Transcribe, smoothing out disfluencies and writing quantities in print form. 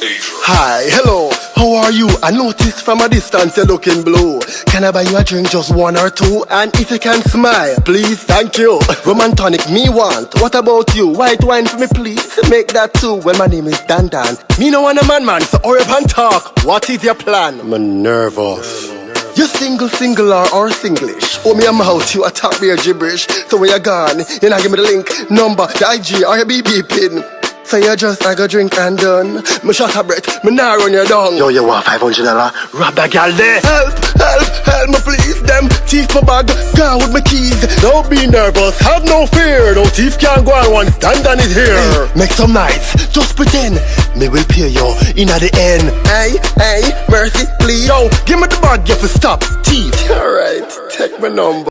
Hi, hello, how are you? I noticed from a distance you're looking blue. Can I buy you a drink, just one or two? And if you can smile, please, thank you. Roman tonic, me want. What about you? White wine for me, please. Make that too. Well, my name is Dan Dan. Me no want a man, so hurry up and talk. What is your plan? I'm nervous. You single or Singlish? Oh, me a mouth, you a talk me a gibberish. So when you're gone, you not give me the link, number, the IG or your BB pin. So you just I go drink and done. Me shot a breath, me nah run you down. Yo, you want $500? Rob that gal there. Help me please. Them thief my bag, gone with my keys. Don't be nervous, have no fear. No thief can't go on once Dan Dan is here. Hey, make some nights, just pretend. Me will pay you in at the end. Hey, mercy please. Yo, give me the bag, you have to stop thief. Alright, take my number.